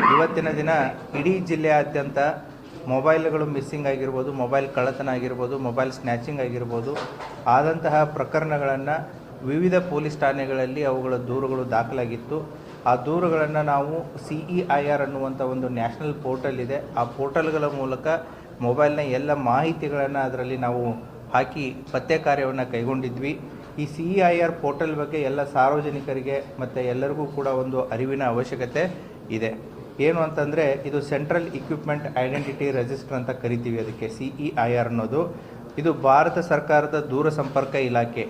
ಇವತ್ತಿನ ದಿನ ಇಡೀ ಜಿಲ್ಲೆಯಾದ್ಯಂತ ಮೊಬೈಲ್ಗಳು ಮಿಸ್ಸಿಂಗ್ ಆಗಿರ್ಬೋದು, ಮೊಬೈಲ್ ಕಳ್ಳತನ ಆಗಿರ್ಬೋದು, ಮೊಬೈಲ್ ಸ್ನ್ಯಾಚಿಂಗ್ ಆಗಿರ್ಬೋದು ಆದಂತಹ ಪ್ರಕರಣಗಳನ್ನು ವಿವಿಧ ಪೊಲೀಸ್ ಠಾಣೆಗಳಲ್ಲಿ ಅವುಗಳ ದೂರುಗಳು ದಾಖಲಾಗಿತ್ತು. ಆ ದೂರುಗಳನ್ನು ನಾವು CEIR ಅನ್ನುವಂಥ ಒಂದು ನ್ಯಾಷನಲ್ ಪೋರ್ಟಲ್ ಇದೆ. ಆ ಪೋರ್ಟಲ್ಗಳ ಮೂಲಕ ಮೊಬೈಲ್ನ ಎಲ್ಲ ಮಾಹಿತಿಗಳನ್ನು ಅದರಲ್ಲಿ ನಾವು ಹಾಕಿ ಪತ್ತೆ ಕಾರ್ಯವನ್ನು ಕೈಗೊಂಡಿದ್ವಿ. ಈ CEIR ಪೋರ್ಟಲ್ ಬಗ್ಗೆ ಎಲ್ಲ ಸಾರ್ವಜನಿಕರಿಗೆ ಮತ್ತು ಎಲ್ಲರಿಗೂ ಕೂಡ ಒಂದು ಅರಿವಿನ ಅವಶ್ಯಕತೆ ಇದೆ. ಏನು ಅಂತಂದರೆ ಇದು ಸೆಂಟ್ರಲ್ ಇಕ್ವಿಪ್ಮೆಂಟ್ ಐಡೆಂಟಿಟಿ ರಿಜಿಸ್ಟರ್ ಅಂತ ಕರಿತೀವಿ. ಅದಕ್ಕೆ CEIR ಅನ್ನೋದು ಇದು ಭಾರತ ಸರ್ಕಾರದ ದೂರ ಸಂಪರ್ಕ ಇಲಾಖೆ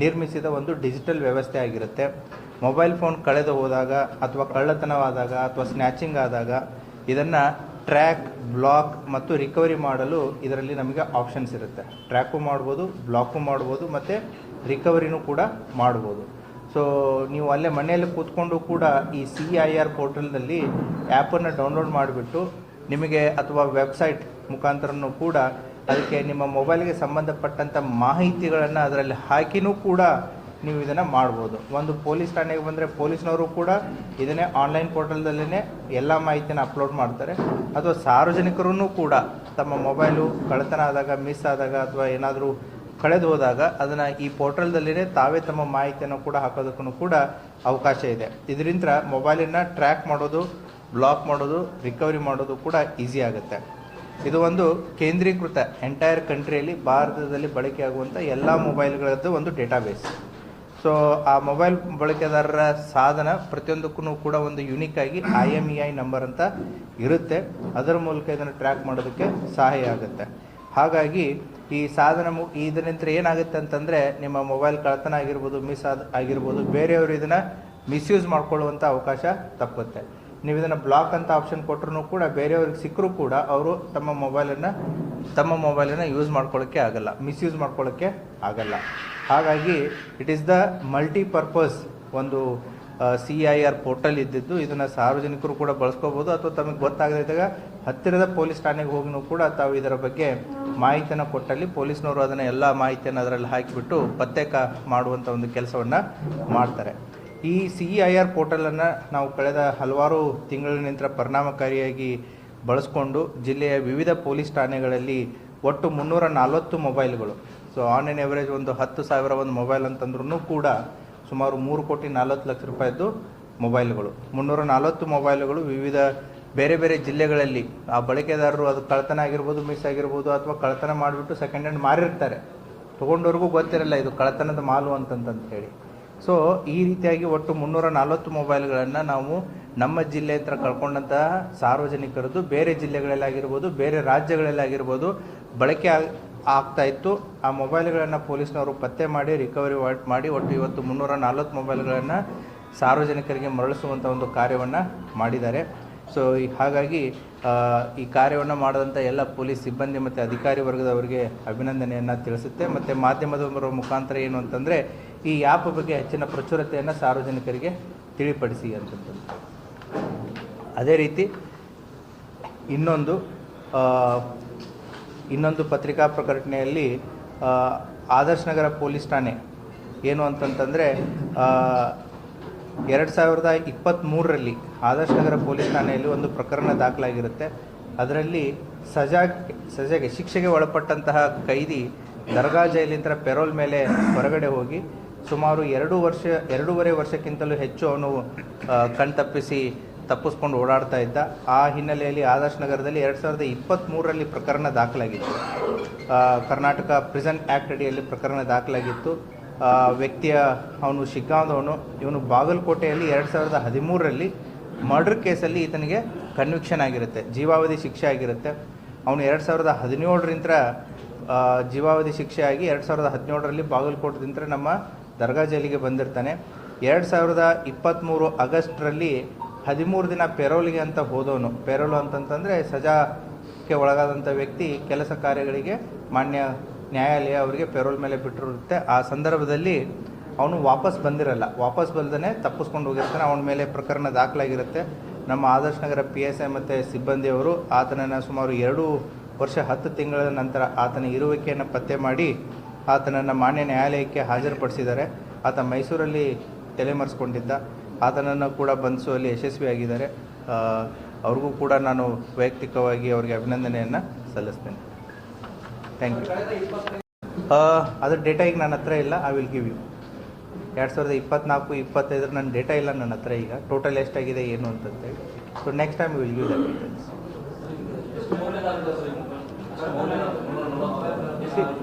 ನಿರ್ಮಿಸಿದ ಒಂದು ಡಿಜಿಟಲ್ ವ್ಯವಸ್ಥೆ ಆಗಿರುತ್ತೆ. ಮೊಬೈಲ್ ಫೋನ್ ಕಳೆದು ಹೋದಾಗ ಅಥವಾ ಕಳ್ಳತನವಾದಾಗ ಅಥವಾ ಸ್ನ್ಯಾಚಿಂಗ್ ಆದಾಗ ಇದನ್ನು ಟ್ರ್ಯಾಕ್, ಬ್ಲಾಕ್ ಮತ್ತು ರಿಕವರಿ ಮಾಡಲು ಇದರಲ್ಲಿ ನಮಗೆ ಆಪ್ಷನ್ಸ್ ಇರುತ್ತೆ. ಟ್ರ್ಯಾಕು ಮಾಡ್ಬೋದು, ಬ್ಲಾಕು ಮಾಡ್ಬೋದು ಮತ್ತು ರಿಕವರಿನೂ ಕೂಡ ಮಾಡ್ಬೋದು. ಸೊ ನೀವು ಅಲ್ಲೇ ಮನೆಯಲ್ಲಿ ಕೂತ್ಕೊಂಡು ಕೂಡ ಈ CEIR ಪೋರ್ಟಲ್ನಲ್ಲಿ ಆ್ಯಪನ್ನು ಡೌನ್ಲೋಡ್ ಮಾಡಿಬಿಟ್ಟು ನಿಮಗೆ ಅಥವಾ ವೆಬ್ಸೈಟ್ ಮುಖಾಂತರನೂ ಕೂಡ ಅದಕ್ಕೆ ನಿಮ್ಮ ಮೊಬೈಲ್ಗೆ ಸಂಬಂಧಪಟ್ಟಂಥ ಮಾಹಿತಿಗಳನ್ನು ಅದರಲ್ಲಿ ಹಾಕಿನೂ ಕೂಡ ನೀವು ಇದನ್ನು ಮಾಡ್ಬೋದು. ಒಂದು ಪೊಲೀಸ್ ಠಾಣೆಗೆ ಬಂದರೆ ಪೊಲೀಸ್ನವರು ಕೂಡ ಇದನ್ನೇ ಆನ್ಲೈನ್ ಪೋರ್ಟಲ್ದಲ್ಲೇ ಎಲ್ಲ ಮಾಹಿತಿನ ಅಪ್ಲೋಡ್ ಮಾಡ್ತಾರೆ. ಅಥವಾ ಸಾರ್ವಜನಿಕರೂ ಕೂಡ ತಮ್ಮ ಮೊಬೈಲು ಕಳ್ಳತನ ಆದಾಗ, ಮಿಸ್ ಆದಾಗ ಅಥವಾ ಏನಾದರೂ ಕಳೆದು ಹೋದಾಗ ಅದನ್ನು ಈ ಪೋರ್ಟಲ್ದಲ್ಲೇ ತಾವೇ ತಮ್ಮ ಮಾಹಿತಿಯನ್ನು ಕೂಡ ಹಾಕೋದಕ್ಕೂ ಕೂಡ ಅವಕಾಶ ಇದೆ. ಇದರಿಂದ ಮೊಬೈಲನ್ನು ಟ್ರ್ಯಾಕ್ ಮಾಡೋದು, ಬ್ಲಾಕ್ ಮಾಡೋದು, ರಿಕವರಿ ಮಾಡೋದು ಕೂಡ ಈಸಿ ಆಗುತ್ತೆ. ಇದು ಒಂದು ಕೇಂದ್ರೀಕೃತ ಎಂಟೈರ್ ಕಂಟ್ರಿಯಲ್ಲಿ ಭಾರತದಲ್ಲಿ ಬಳಕೆಯಾಗುವಂಥ ಎಲ್ಲ ಮೊಬೈಲ್ಗಳದ್ದು ಒಂದು ಡೇಟಾಬೇಸ್. ಸೊ ಆ ಮೊಬೈಲ್ ಬಳಕೆದಾರರ ಸಾಧನ ಪ್ರತಿಯೊಂದಕ್ಕೂ ಕೂಡ ಒಂದು ಯುನಿಕ್ ಆಗಿ IMEI ನಂಬರ್ ಅಂತ ಇರುತ್ತೆ. ಅದರ ಮೂಲಕ ಇದನ್ನು ಟ್ರ್ಯಾಕ್ ಮಾಡೋದಕ್ಕೆ ಸಹಾಯ ಆಗುತ್ತೆ. ಹಾಗಾಗಿ ಈ ಸಾಧನ ಇದರಿಂದ ಏನಾಗುತ್ತೆ ಅಂತಂದರೆ ನಿಮ್ಮ ಮೊಬೈಲ್ ಕಳ್ಳತನ ಆಗಿರ್ಬೋದು, ಮಿಸ್ ಆಗಿರ್ಬೋದು, ಬೇರೆಯವರು ಇದನ್ನು ಮಿಸ್ಯೂಸ್ ಮಾಡ್ಕೊಳ್ಳುವಂಥ ಅವಕಾಶ ತಪ್ಪುತ್ತೆ. ನೀವು ಇದನ್ನು ಬ್ಲಾಕ್ ಅಂತ ಆಪ್ಷನ್ ಕೊಟ್ಟರು ಕೂಡ ಬೇರೆಯವ್ರಿಗೆ ಸಿಕ್ಕರೂ ಕೂಡ ಅವರು ತಮ್ಮ ಮೊಬೈಲನ್ನು ಯೂಸ್ ಮಾಡ್ಕೊಳ್ಳೋಕ್ಕೆ ಆಗಲ್ಲ, ಮಿಸ್ಯೂಸ್ ಮಾಡ್ಕೊಳ್ಳೋಕ್ಕೆ ಆಗಲ್ಲ. ಹಾಗಾಗಿ ಇಟ್ ಈಸ್ ದ ಮಲ್ಟಿಪರ್ಪಸ್ ಒಂದು CEIR ಪೋರ್ಟಲ್ ಇದ್ದಿದ್ದು. ಇದನ್ನು ಸಾರ್ವಜನಿಕರು ಕೂಡ ಬಳಸ್ಕೋಬೋದು ಅಥವಾ ತಮಗೆ ಗೊತ್ತಾಗದಿದ್ದಾಗ ಹತ್ತಿರದ ಪೊಲೀಸ್ ಠಾಣೆಗೆ ಹೋಗಿನೂ ಕೂಡ ತಾವು ಇದರ ಬಗ್ಗೆ ಮಾಹಿತಿಯನ್ನು ಕೊಟ್ಟಲ್ಲಿ ಪೊಲೀಸ್ನವರು ಅದನ್ನು ಎಲ್ಲ ಮಾಹಿತಿಯನ್ನು ಅದರಲ್ಲಿ ಹಾಕಿಬಿಟ್ಟು ಪತ್ತೆ ಮಾಡುವಂಥ ಒಂದು ಕೆಲಸವನ್ನು ಮಾಡ್ತಾರೆ. ಈ CEIR ಪೋರ್ಟಲನ್ನು ನಾವು ಕಳೆದ ಹಲವಾರು ತಿಂಗಳಿನಿಂದ ಪರಿಣಾಮಕಾರಿಯಾಗಿ ಬಳಸ್ಕೊಂಡು ಜಿಲ್ಲೆಯ ವಿವಿಧ ಪೊಲೀಸ್ ಠಾಣೆಗಳಲ್ಲಿ ಒಟ್ಟು 340 ಮೊಬೈಲ್ಗಳು, ಸೊ ಆನ್ ಆನ್ ಎವರೇಜ್ ಒಂದು 10,000 ಒಂದು ಮೊಬೈಲ್ ಅಂತಂದ್ರೂ ಕೂಡ ಸುಮಾರು 3,40,00,000 ರೂಪಾಯಿದ್ದು ಮೊಬೈಲ್ಗಳು, 340 ಮೊಬೈಲ್ಗಳು ವಿವಿಧ ಬೇರೆ ಬೇರೆ ಜಿಲ್ಲೆಗಳಲ್ಲಿ ಆ ಬಳಕೆದಾರರು ಅದು ಕಳ್ಳತನ ಆಗಿರ್ಬೋದು, ಮಿಸ್ ಆಗಿರ್ಬೋದು ಅಥವಾ ಕಳ್ಳತನ ಮಾಡಿಬಿಟ್ಟು ಸೆಕೆಂಡ್ ಹ್ಯಾಂಡ್ ಮಾರಿರ್ತಾರೆ. ತೊಗೊಂಡವ್ರಿಗೂ ಗೊತ್ತಿರಲ್ಲ ಇದು ಕಳ್ಳತನದ ಮಾಲು ಅಂತಂತ ಹೇಳಿ. ಸೊ ಈ ರೀತಿಯಾಗಿ ಒಟ್ಟು 340 ಮೊಬೈಲ್ಗಳನ್ನು ನಾವು ನಮ್ಮ ಜಿಲ್ಲೆ ಹತ್ರ ಕಳ್ಕೊಂಡಂತಹ ಸಾರ್ವಜನಿಕರದ್ದು ಬೇರೆ ಜಿಲ್ಲೆಗಳಲ್ಲಾಗಿರ್ಬೋದು, ಬೇರೆ ರಾಜ್ಯಗಳಲ್ಲಾಗಿರ್ಬೋದು ಬಳಕೆ ಆಗ್ತಾ ಇತ್ತು. ಆ ಮೊಬೈಲ್ಗಳನ್ನು ಪೊಲೀಸ್ನವರು ಪತ್ತೆ ಮಾಡಿ ರಿಕವರಿ ಮಾಡಿ ಒಟ್ಟು ಇವತ್ತು 340 ಮೊಬೈಲ್ಗಳನ್ನು ಸಾರ್ವಜನಿಕರಿಗೆ ಮರಳಿಸುವಂಥ ಒಂದು ಕಾರ್ಯವನ್ನು ಮಾಡಿದ್ದಾರೆ. ಸೊ ಹಾಗಾಗಿ ಈ ಕಾರ್ಯವನ್ನು ಮಾಡಿದಂಥ ಎಲ್ಲ ಪೊಲೀಸ್ ಸಿಬ್ಬಂದಿ ಮತ್ತು ಅಧಿಕಾರಿ ವರ್ಗದವರಿಗೆ ಅಭಿನಂದನೆಯನ್ನು ತಿಳಿಸುತ್ತೆ. ಮತ್ತು ಮಾಧ್ಯಮದವರ ಮುಖಾಂತರ ಏನು ಅಂತಂದರೆ ಈ ಆ್ಯಪ್ ಬಗ್ಗೆ ಹೆಚ್ಚಿನ ಪ್ರಚುರತೆಯನ್ನು ಸಾರ್ವಜನಿಕರಿಗೆ ತಿಳಿಪಡಿಸಿ ಅಂತಂದು. ಅದೇ ರೀತಿ ಇನ್ನೊಂದು ಪತ್ರಿಕಾ ಪ್ರಕಟಣೆಯಲ್ಲಿ ಆದರ್ಶ ನಗರ ಪೊಲೀಸ್ ಠಾಣೆ ಏನು ಅಂತಂತಂದರೆ 2023ರಲ್ಲಿ ಆದರ್ಶ ನಗರ ಪೊಲೀಸ್ ಠಾಣೆಯಲ್ಲಿ ಒಂದು ಪ್ರಕರಣ ದಾಖಲಾಗಿರುತ್ತೆ. ಅದರಲ್ಲಿ ಶಿಕ್ಷೆಗೆ ಒಳಪಟ್ಟಂತಹ ಕೈದಿ ದರ್ಗಾ ಜೈಲಿಂದ ಪೆರೋಲ್ ಮೇಲೆ ಹೊರಗಡೆ ಹೋಗಿ ಸುಮಾರು 2.5 ವರ್ಷಕ್ಕಿಂತಲೂ ಹೆಚ್ಚು ಅವನು ತಪ್ಪಿಸ್ಕೊಂಡು ಓಡಾಡ್ತಾ ಇದ್ದ. ಆ ಹಿನ್ನೆಲೆಯಲ್ಲಿ ಆದರ್ಶ ನಗರದಲ್ಲಿ 2023ರಲ್ಲಿ ಪ್ರಕರಣ ದಾಖಲಾಗಿತ್ತು. ಕರ್ನಾಟಕ ಪ್ರಿಸನ್ ಆ್ಯಕ್ಟ್ ಅಡಿಯಲ್ಲಿ ಪ್ರಕರಣ ದಾಖಲಾಗಿತ್ತು. ಅವನು ಶಿಗ್ಗಾಂವದವನು. ಇವನು ಬಾಗಲಕೋಟೆಯಲ್ಲಿ 2013ರಲ್ಲಿ ಮರ್ಡರ್ ಕೇಸಲ್ಲಿ ಈತನಿಗೆ ಕನ್ವಿಕ್ಷನ್ ಆಗಿರುತ್ತೆ, ಜೀವಾವಧಿ ಶಿಕ್ಷೆ ಆಗಿರುತ್ತೆ. ಅವನು 2017ರಿಂದ ಜೀವಾವಧಿ ಶಿಕ್ಷೆ ಆಗಿ 2017ರಲ್ಲಿ ಬಾಗಲಕೋಟದಿಂದ ನಮ್ಮ ದರ್ಗಾ ಜೈಲಿಗೆ ಬಂದಿರ್ತಾನೆ. 2023 ಆಗಸ್ಟ್ರಲ್ಲಿ 13 ದಿನ ಪೆರೋಲಿಗೆ ಅಂತ ಹೋದವನು. ಪೆರೋಲು ಅಂತಂತಂದರೆ ಸಜಾಕ್ಕೆ ಒಳಗಾದಂಥ ವ್ಯಕ್ತಿ ಕೆಲಸ ಕಾರ್ಯಗಳಿಗೆ ಮಾನ್ಯ ನ್ಯಾಯಾಲಯ ಅವರಿಗೆ ಪೆರೋಲ್ ಮೇಲೆ ಬಿಟ್ಟಿರುತ್ತೆ. ಆ ಸಂದರ್ಭದಲ್ಲಿ ಅವನು ವಾಪಸ್ ಬಲ್ಲದೇ ತಪ್ಪಿಸ್ಕೊಂಡು ಹೋಗಿರ್ತಾನೆ. ಅವನ ಮೇಲೆ ಪ್ರಕರಣ ದಾಖಲಾಗಿರುತ್ತೆ. ನಮ್ಮ ಆದರ್ಶ ನಗರ PSI ಮತ್ತು ಸಿಬ್ಬಂದಿಯವರು ಆತನನ್ನು ಸುಮಾರು 2 ವರ್ಷ 10 ತಿಂಗಳ ನಂತರ ಆತನ ಇರುವಿಕೆಯನ್ನು ಪತ್ತೆ ಮಾಡಿ ಆತನನ್ನು ಮಾನ್ಯ ನ್ಯಾಯಾಲಯಕ್ಕೆ ಹಾಜರುಪಡಿಸಿದ್ದಾರೆ. ಆತ ಮೈಸೂರಲ್ಲಿ ತಲೆಮರೆಸ್ಕೊಂಡಿದ್ದ. ಆತನನ್ನು ಕೂಡ ಬಂಧಿಸುವಲ್ಲಿ ಯಶಸ್ವಿಯಾಗಿದ್ದಾರೆ. ಅವ್ರಿಗೂ ಕೂಡ ನಾನು ವೈಯಕ್ತಿಕವಾಗಿ ಅವರಿಗೆ ಅಭಿನಂದನೆಯನ್ನು ಸಲ್ಲಿಸ್ತೇನೆ. Thank you. ಅದ್ರ ಡೇಟಾ ಈಗ ನನ್ನ ಹತ್ರ ಇಲ್ಲ. ಐ ವಿಲ್ ಗಿವ್ ಯು 2024-25 ನನ್ನ ಡೇಟಾ ಇಲ್ಲ ನನ್ನ ಹತ್ರ ಈಗ, ಟೋಟಲ್ ಎಷ್ಟಾಗಿದೆ ಏನು ಅಂತಂತೇಳಿ. So next time will give the details.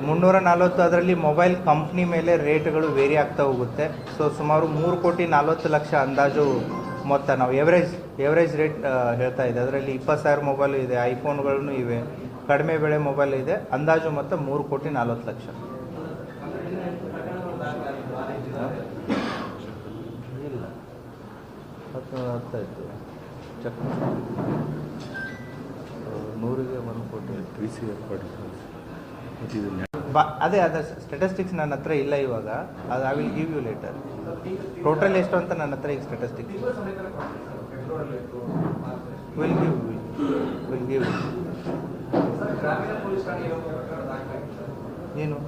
340 ಅದರಲ್ಲಿ ಮೊಬೈಲ್ ಕಂಪ್ನಿ ಮೇಲೆ ರೇಟ್ಗಳು ವೇರಿ ಆಗ್ತಾ ಹೋಗುತ್ತೆ. ಸೊ ಸುಮಾರು 3,40,00,000 ಅಂದಾಜು ಮೊತ್ತ ನಾವು ಎವರೇಜ್ ರೇಟ್ ಹೇಳ್ತಾ ಇದೆ. ಅದರಲ್ಲಿ 20,000 ಮೊಬೈಲು ಇದೆ, ಐಫೋನ್ಗಳೂ ಇವೆ, ಕಡಿಮೆ ಬೆಳೆ ಮೊಬೈಲ್ ಇದೆ. ಅಂದಾಜು ಮೊತ್ತ 3,40,00,000. ಇಲ್ಲ 10 ಚೆಕ್ 100ಗೆ 1 ಕೋಟಿ ಅದೇ ಸ್ಟ್ಯಾಟಿಸ್ಟಿಕ್ಸ್ ನನ್ನ ಹತ್ರ ಇಲ್ಲ ಇವಾಗ. ಅದು I will give you later. Total ಎಷ್ಟು ಅಂತ ನನ್ನ ಹತ್ರ ಈಗ ಸ್ಟ್ಯಾಟಿಸ್ಟಿಕ್ಸ್ ವಿಲ್ ಗಿವ್ ಏನು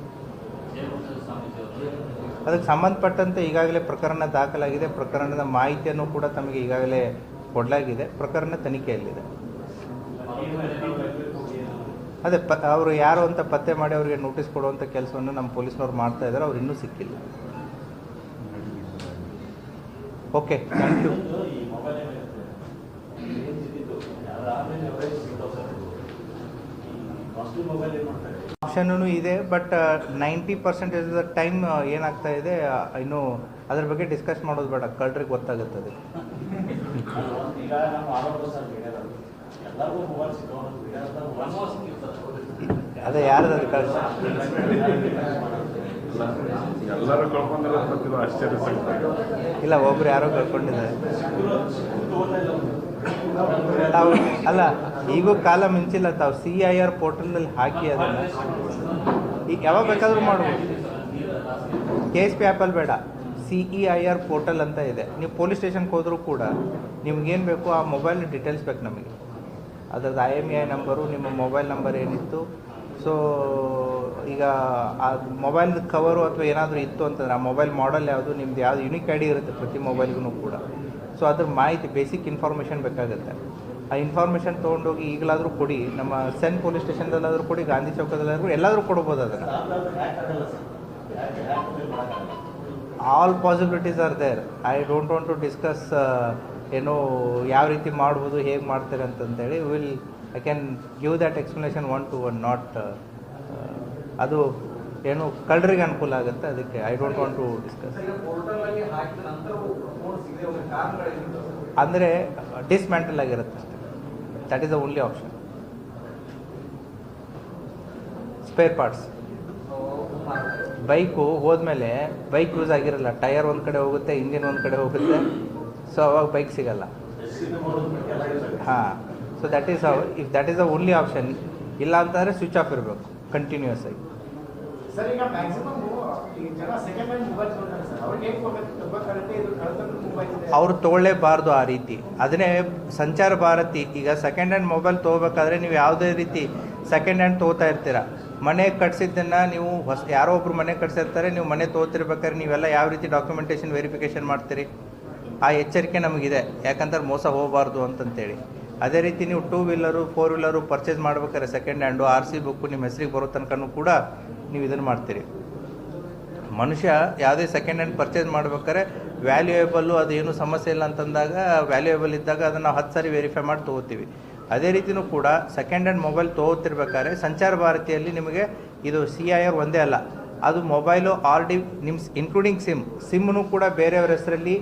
ಅದಕ್ಕೆ ಸಂಬಂಧಪಟ್ಟಂತೆ ಈಗಾಗಲೇ ಪ್ರಕರಣ ದಾಖಲಾಗಿದೆ. ಪ್ರಕರಣದ ಮಾಹಿತಿಯನ್ನು ಕೂಡ ತಮಗೆ ಈಗಾಗಲೇ ಕೊಡಲಾಗಿದೆ. ಪ್ರಕರಣ ತನಿಖೆಯಲ್ಲಿದೆ. ಅದೇ ಅವರು ಯಾರು ಅಂತ ಪತ್ತೆ ಮಾಡಿ ಅವರಿಗೆ ನೋಟಿಸ್ ಕೊಡುವಂಥ ಕೆಲಸವನ್ನು ನಮ್ಮ ಪೊಲೀಸ್ನವ್ರು ಮಾಡ್ತಾ ಇದ್ದಾರೆ. ಅವ್ರು ಇನ್ನೂ ಸಿಕ್ಕಿಲ್ಲ. Okay, thank you. ಆಪ್ಷನ್ನೂ ಇದೆ, ಬಟ್ 90% ದ ಟೈಮ್ ಏನಾಗ್ತಾ ಇದೆ ಇನ್ನೂ ಅದ್ರ ಬಗ್ಗೆ ಡಿಸ್ಕಸ್ ಮಾಡೋದು ಬೇಡ, ಕಳ್ರಿಗೆ ಗೊತ್ತಾಗುತ್ತದೆ. ಅದೇ ಯಾರ್ದು ಕಳ್ಸ ಇಲ್ಲ, ಒಬ್ರು ಯಾರೋ ಕಳ್ಕೊಂಡಿದ್ದಾರೆ. ತಾವು ಅಲ್ಲ, ಈಗೂ ಕಾಲ ಮಿಂಚಿಲ್ಲ. ತಾವು CIR ಪೋರ್ಟಲ್ನಲ್ಲಿ ಹಾಕಿ ಅದನ್ನು ಈಗ ಯಾವಾಗ ಬೇಕಾದರೂ ಮಾಡ್ಬೋದು. KSP ಆ್ಯಪಲ್ಲಿ ಬೇಡ, CEIR ಪೋರ್ಟಲ್ ಅಂತ ಇದೆ. ನೀವು ಪೊಲೀಸ್ ಸ್ಟೇಷನ್ಗೆ ಹೋದರೂ ಕೂಡ ನಿಮ್ಗೇನು ಬೇಕು ಆ ಮೊಬೈಲ್ ಡೀಟೇಲ್ಸ್ ಬೇಕು ನಮಗೆ. ಅದರದ್ದು IMEI ನಂಬರು, ನಿಮ್ಮ ಮೊಬೈಲ್ ನಂಬರ್ ಏನಿತ್ತು. ಸೊ ಈಗ ಆ ಮೊಬೈಲ್ ಕವರು ಅಥವಾ ಏನಾದರೂ ಇತ್ತು ಅಂತಂದರೆ ಆ ಮೊಬೈಲ್ ಮಾಡೆಲ್ ಯಾವುದು, ನಿಮ್ದು ಯಾವುದು ಯುನಿಕ್ ID ಇರುತ್ತೆ ಪ್ರತಿ ಮೊಬೈಲ್ಗೂ ಕೂಡ. ಸೊ ಅದ್ರ ಮಾಹಿತಿ, ಬೇಸಿಕ್ ಇನ್ಫಾರ್ಮೇಷನ್ ಬೇಕಾಗುತ್ತೆ. ಆ ಇನ್ಫಾರ್ಮೇಷನ್ ತೊಗೊಂಡೋಗಿ ಈಗಲಾದರೂ ಕೊಡಿ, ನಮ್ಮ ಸೆನ್ ಪೊಲೀಸ್ ಸ್ಟೇಷನ್ದಲ್ಲಾದರೂ ಕೊಡಿ, ಗಾಂಧಿ ಚೌಕದಲ್ಲಾದರೂ ಎಲ್ಲಾದರೂ ಕೊಡ್ಬೋದು ಅದನ್ನು. All possibilities are there. I don't want to discuss ಏನೋ ಯಾವ ರೀತಿ ಮಾಡ್ಬೋದು, ಹೇಗೆ ಮಾಡ್ತಾರೆ ಅಂತಂತೇಳಿ. I can give that explanation 1 to 1, not ಅದು ಏನು ಕಳ್ಳರಿಗೆ ಅನುಕೂಲ ಆಗುತ್ತೆ. ಅದಕ್ಕೆ I don't want to discuss. ಅಂದರೆ ಡಿಸ್ಮ್ಯಾಂಟಲ್ ಆಗಿರುತ್ತೆ ಅಷ್ಟೇ. That is the only option. Spare parts, bike ಹೋದ್ಮೇಲೆ ಬೈಕ್ ಯೂಸ್ ಆಗಿರಲ್ಲ, ಟೈರ್ ಒಂದು ಕಡೆ ಹೋಗುತ್ತೆ, ಇಂಜಿನ್ ಒಂದು ಕಡೆ ಹೋಗುತ್ತೆ. ಸೊ ಅವಾಗ ಬೈಕ್ ಸಿಗಲ್ಲ. ಹಾಂ, so that is if that is the only option. ಇಲ್ಲ ಅಂತಂದರೆ ಸ್ವಿಚ್ ಆಫ್ ಇರಬೇಕು ಕಂಟಿನ್ಯೂಸ್ ಆಗಿ. ಅವರು ತೊಗೊಳ್ಳೇಬಾರ್ದು ಆ ರೀತಿ. ಅದನ್ನೇ ಸಂಚಾರ ಭಾರತಿ ಈಗ ಸೆಕೆಂಡ್ ಹ್ಯಾಂಡ್ ಮೊಬೈಲ್ ತೊಗೋಬೇಕಾದ್ರೆ ನೀವು ಯಾವುದೇ ರೀತಿ ಸೆಕೆಂಡ್ ಹ್ಯಾಂಡ್ ತೊಗೋತಾ ಇರ್ತೀರ. ಮನೆ ಕಟ್ಸಿದ್ದನ್ನು ನೀವು ಯಾರೋ ಒಬ್ರು ಮನೆ ಕಟ್ಸಿರ್ತಾರೆ, ನೀವು ಮನೆ ತೊಗೋತಿರ್ಬೇಕಾದ್ರೆ ನೀವೆಲ್ಲ ಯಾವ ರೀತಿ ಡಾಕ್ಯುಮೆಂಟೇಷನ್ ವೆರಿಫಿಕೇಷನ್ ಮಾಡ್ತೀರಿ? ಆ ಎಚ್ಚರಿಕೆ ನಮಗಿದೆ, ಯಾಕಂದ್ರೆ ಮೋಸ ಹೋಗಬಾರ್ದು ಅಂತಂತೇಳಿ. ಅದೇ ರೀತಿ ನೀವು 2 ವೀಲರು 4 ವೀಲರು ಪರ್ಚೇಸ್ ಮಾಡ್ಬೇಕಾದ್ರೆ ಸೆಕೆಂಡ್ ಹ್ಯಾಂಡು RC ಬುಕ್ಕು ನಿಮ್ಮ ಹೆಸರಿಗೆ ಬರೋ ತನಕನೂ ಕೂಡ ನೀವು ಇದನ್ನು ಮಾಡ್ತೀರಿ. ಮನುಷ್ಯ ಯಾವುದೇ ಸೆಕೆಂಡ್ ಹ್ಯಾಂಡ್ ಪರ್ಚೇಸ್ ಮಾಡ್ಬೇಕಾದ್ರೆ ವ್ಯಾಲ್ಯೂಯೇಬಲ್ಲು ಅದು ಏನೂ ಸಮಸ್ಯೆ ಇಲ್ಲ ಅಂತಂದಾಗ, ವ್ಯಾಲ್ಯೂಯೇಬಲ್ ಇದ್ದಾಗ ಅದನ್ನು ನಾವು 10 ಸಾರಿ ವೆರಿಫೈ ಮಾಡಿ ತೊಗೋತೀವಿ. ಅದೇ ರೀತಿಯೂ ಕೂಡ ಸೆಕೆಂಡ್ ಹ್ಯಾಂಡ್ ಮೊಬೈಲ್ ತೊಗೋತಿರ್ಬೇಕಾದ್ರೆ ಸಂಚಾರ ಭಾರತಿಯಲ್ಲಿ ನಿಮಗೆ ಇದು CIR ಒಂದೇ ಅಲ್ಲ, ಅದು ಮೊಬೈಲು ಆಲ್ರೆಡಿ ನಿಮ್ಮ ಇನ್ಕ್ಲೂಡಿಂಗ್ ಸಿಮ್ಮನ್ನು ಕೂಡ ಬೇರೆಯವ್ರ ಹೆಸರಲ್ಲಿ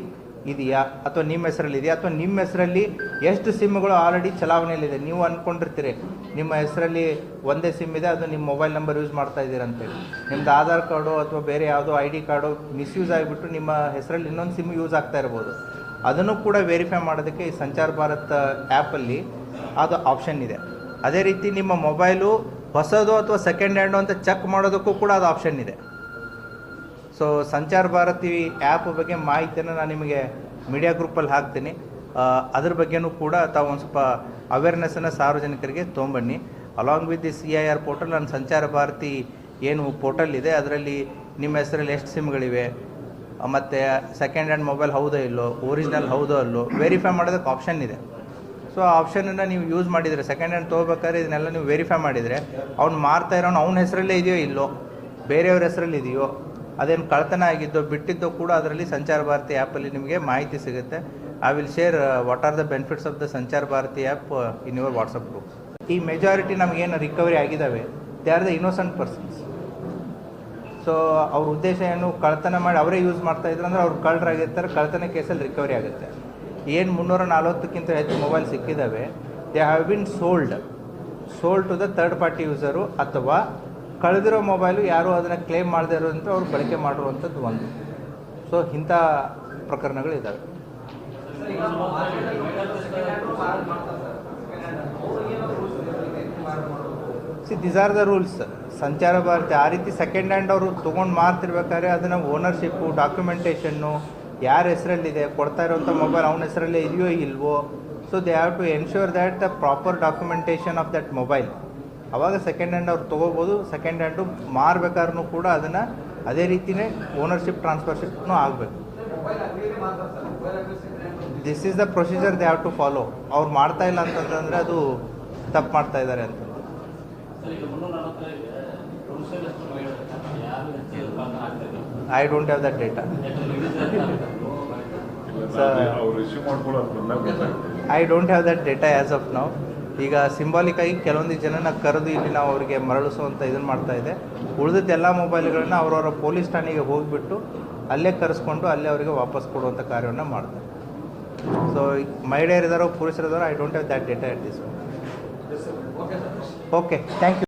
ಇದೆಯಾ ಅಥವಾ ನಿಮ್ಮ ಹೆಸರಲ್ಲಿ ಇದೆಯಾ, ಅಥವಾ ನಿಮ್ಮ ಹೆಸರಲ್ಲಿ ಎಷ್ಟು ಸಿಮ್ಗಳು ಆಲ್ರೆಡಿ ಚಲಾವಣೆಯಲ್ಲಿದೆ. ನೀವು ಅಂದ್ಕೊಂಡಿರ್ತೀರಿ ನಿಮ್ಮ ಹೆಸರಲ್ಲಿ ಒಂದೇ ಸಿಮ್ ಇದೆ, ಅದು ನಿಮ್ಮ ಮೊಬೈಲ್ ನಂಬರ್ ಯೂಸ್ ಮಾಡ್ತಾ ಇದ್ದೀರಂತೇಳಿ. ನಿಮ್ಮದು ಆಧಾರ್ ಕಾರ್ಡು ಅಥವಾ ಬೇರೆ ಯಾವುದೋ ID ಕಾರ್ಡು ಮಿಸ್ಯೂಸ್ ಆಗಿಬಿಟ್ಟು ನಿಮ್ಮ ಹೆಸರಲ್ಲಿ ಇನ್ನೊಂದು ಸಿಮ್ ಯೂಸ್ ಆಗ್ತಾ ಇರ್ಬೋದು. ಅದನ್ನು ಕೂಡ ವೆರಿಫೈ ಮಾಡೋದಕ್ಕೆ ಈ ಸಂಚಾರ್ ಭಾರತ್ ಆ್ಯಪಲ್ಲಿ ಅದು ಆಪ್ಷನ್ ಇದೆ. ಅದೇ ರೀತಿ ನಿಮ್ಮ ಮೊಬೈಲು ಹೊಸದು ಅಥವಾ ಸೆಕೆಂಡ್ ಹ್ಯಾಂಡು ಅಂತ ಚೆಕ್ ಮಾಡೋದಕ್ಕೂ ಕೂಡ ಅದು ಆಪ್ಷನ್ ಇದೆ. ಸೊ ಸಂಚಾರ್ ಭಾರತಿ ಆ್ಯಪ್ ಬಗ್ಗೆ ಮಾಹಿತಿಯನ್ನು ನಾನು ನಿಮಗೆ ಮೀಡಿಯಾ ಗ್ರೂಪಲ್ಲಿ ಹಾಕ್ತೀನಿ. ಅದ್ರ ಬಗ್ಗೆನೂ ಕೂಡ ತಾವು ಒಂದು ಸ್ವಲ್ಪ ಅವೇರ್ನೆಸ್ಸನ್ನು ಸಾರ್ವಜನಿಕರಿಗೆ ತೊಗೊಂಬನ್ನಿ. Along with the CIR portal ನಾನು ಸಂಚಾರ ಭಾರತಿ ಏನು ಪೋರ್ಟಲ್ ಇದೆ ಅದರಲ್ಲಿ ನಿಮ್ಮ ಹೆಸರಲ್ಲಿ ಎಷ್ಟು ಸಿಮ್ಗಳಿವೆ, ಮತ್ತು ಸೆಕೆಂಡ್ ಹ್ಯಾಂಡ್ ಮೊಬೈಲ್ ಹೌದೋ ಇಲ್ಲೋ, ಒರಿಜಿನಲ್ ಹೌದೋ ಅಲ್ಲೋ ವೆರಿಫೈ ಮಾಡೋದಕ್ಕೆ ಆಪ್ಷನ್ ಇದೆ. ಸೊ ಆ ಆಪ್ಷನನ್ನು ನೀವು ಯೂಸ್ ಮಾಡಿದರೆ ಸೆಕೆಂಡ್ ಹ್ಯಾಂಡ್ ತೊಗೋಬೇಕಾದ್ರೆ ಇದನ್ನೆಲ್ಲ ನೀವು ವೆರಿಫೈ ಮಾಡಿದರೆ ಅವ್ನು ಮಾರ್ತಾ ಇರೋನು ಅವ್ನ ಹೆಸರಲ್ಲೇ ಇದೆಯೋ ಇಲ್ಲೋ, ಬೇರೆಯವ್ರ ಹೆಸರಲ್ಲಿ ಇದೆಯೋ, ಅದೇನು ಕಳ್ತನ ಆಗಿದ್ದೋ ಬಿಟ್ಟಿದ್ದೋ ಕೂಡ ಅದರಲ್ಲಿ ಸಂಚಾರ ಭಾರತಿ ಆ್ಯಪಲ್ಲಿ ನಿಮಗೆ ಮಾಹಿತಿ ಸಿಗುತ್ತೆ. I will share what are the benefits of the Sanchar Bharati app in your WhatsApp group. ಈ ಮೆಜಾರಿಟಿ ನಮಗೇನು ರಿಕವರಿ ಆಗಿದ್ದಾವೆ, they are the innocent persons. So ಅವ್ರ ಉದ್ದೇಶ ಏನು, ಕಳ್ತನ ಮಾಡಿ ಅವರೇ ಯೂಸ್ ಮಾಡ್ತಾ ಇದ್ರು ಅಂದರೆ ಅವ್ರು ಕಳ್ಳರಾಗಿರ್ತಾರೆ, ಕಳ್ತನ ಕೇಸಲ್ಲಿ ರಿಕವರಿ ಆಗುತ್ತೆ. ಏನು 340ಕ್ಕಿಂತ ಹೆಚ್ಚು ಮೊಬೈಲ್ ಸಿಕ್ಕಿದ್ದಾವೆ, they have been sold to the third party user, ಅಥವಾ ಕಳೆದಿರೋ ಮೊಬೈಲು ಯಾರೂ ಅದನ್ನು ಕ್ಲೇಮ್ ಮಾಡದೇ ಇರೋದಂತ ಅವ್ರು ಬಳಕೆ ಮಾಡಿರುವಂಥದ್ದು ಒಂದು. ಸೊ ಇಂಥ ಪ್ರಕರಣಗಳಿದ್ದಾವೆ. This are the rules. Sanchar Bharati ಆ ರೀತಿ ಸೆಕೆಂಡ್ ಹ್ಯಾಂಡ್ ಅವರು ತೊಗೊಂಡು ಮಾರ್ತಿರ್ಬೇಕಾದ್ರೆ ಅದನ್ನು ಓನರ್ಶಿಪ್ಪು, ಡಾಕ್ಯುಮೆಂಟೇಷನ್ನು, ಯಾರ ಹೆಸರಲ್ಲಿದೆ, ಕೊಡ್ತಾ ಇರೋಂಥ ಮೊಬೈಲ್ ಅವನ ಹೆಸರಲ್ಲೇ ಇದೆಯೋ ಇಲ್ವೋ, so they have to ensure that the proper documentation of that mobile. ಆವಾಗ ಸೆಕೆಂಡ್ ಹ್ಯಾಂಡ್ ಅವ್ರು ತೊಗೋಬೋದು. ಸೆಕೆಂಡ್ ಹ್ಯಾಂಡು ಮಾರ್ಬೇಕಾದ್ರೂ ಕೂಡ ಅದನ್ನು ಅದೇ ರೀತಿಯೇ ಓನರ್ಶಿಪ್ ಟ್ರಾನ್ಸ್ಫರ್ಶಿಪ್ನೂ ಆಗಬೇಕು. This is the procedure they have to follow. ಅವ್ರು ಮಾಡ್ತಾ ಇಲ್ಲ ಅಂತಂದರೆ ಅದು ತಪ್ಪು ಮಾಡ್ತಾ ಇದ್ದಾರೆ ಅಂತ. I don't have that data. I don't have that data as of now. ಈಗ ಸಿಂಬಾಲಿಕಾಗಿ ಕೆಲವೊಂದು ಜನನ ಕರೆದು ಇಲ್ಲಿ ನಾವು ಅವರಿಗೆ ಮರಳಿಸುವಂಥ ಇದನ್ನು ಮಾಡ್ತಾ ಇದೆ. ಉಳಿದಿದ್ದ ಎಲ್ಲ ಮೊಬೈಲ್ಗಳನ್ನ ಅವರವರ ಪೊಲೀಸ್ ಠಾಣೆಗೆ ಹೋಗಿಬಿಟ್ಟು ಅಲ್ಲೇ ಕರೆಸ್ಕೊಂಡು ಅಲ್ಲೇ ಅವರಿಗೆ ವಾಪಸ್ ಕೊಡುವಂಥ ಕಾರ್ಯವನ್ನು ಮಾಡ್ತಾರೆ. ಸೊ ಮಹಿಳೆಯರಿದ್ದಾರೋ ಪುರುಷರಿದ್ದಾರೋ, I don't have that data at this. Okay, thank you.